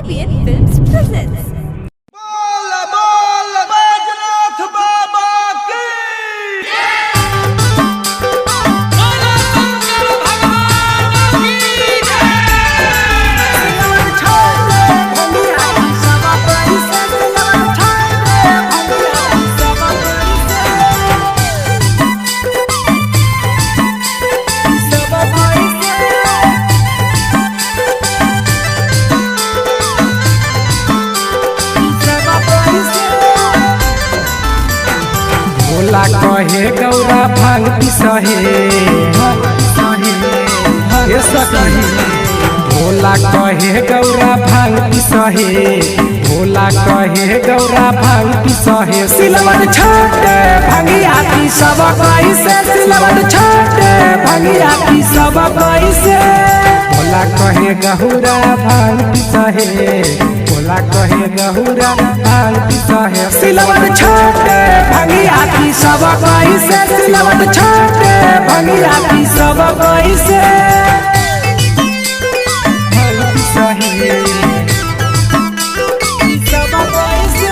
ABN Films presents. बोल बोल बैजनाथ बाबा की बोलो शंकर भगवान की भोला कहे गौरा भांग पिसहे हे सखी भोला कहे गौरा भांग पिसहे भोला कहे गौरा भांग पिसहे सिलवट छोटे भंगिया की सब कैसे सिलवट छोटे भंगिया की सब कैसे भोला कहे गहुरा भांग पिसहे भोला कहे गहुरा भांग पिसहे सिलवट छोटे भंगिया की सब कैसे सिलवट छोटे भंगिया की सब कैसे भांग पिसहे सब कैसे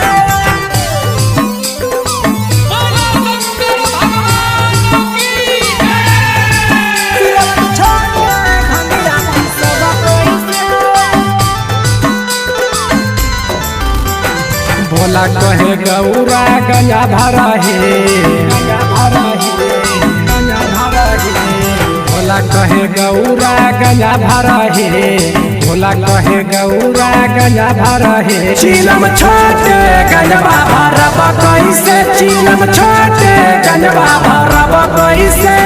बोलो शंकर भगवान की सिलवट छोटे भंगिया की सब कैसे भोला कहे गौरा गंगा भरा है भोला कहे गौरा गंगा भरा है भोला कहे गौरा गंगा भरा है चीलम छोटे गंजवा भरब कैसे चीलम छोटे गंजवा भरब कैसे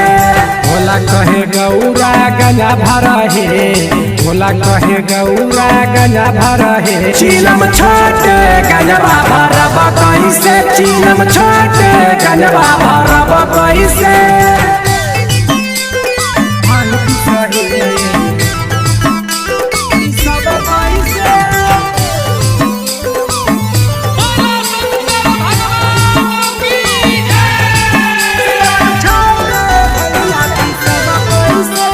भोला कहे गौरा गंगा भरा है भोला कहे गौरा गंजा भरा है चीलम छोटे गंजवा भरब कैसे चीलम छोटे गंजवा भरब कैसे भांग पिसहे सब कैसे बोलो शंकर भगवान की छोटे भंगिया की सब कैसे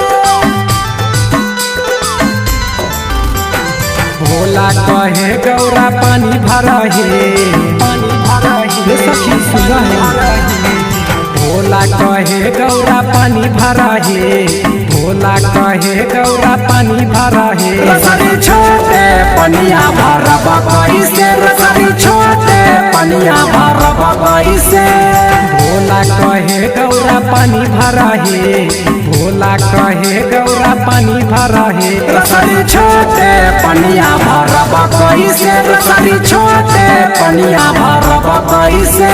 भोला कहे गौरा पानी भरा है हे सखी सुना है भोला कहे गौरा पानी भरा है भोला कहे गौरा पानी भरा है रसरी छोटे पनिया भरब कैसे रसरी छोटे पनिया भरब कैसे भोला कहे गौरा पानी भरा है भोला कहे गौरा पानी भरा है रसरी छोटे पनिया भरब कैसे रसरी छोटे पनिया भरब कैसे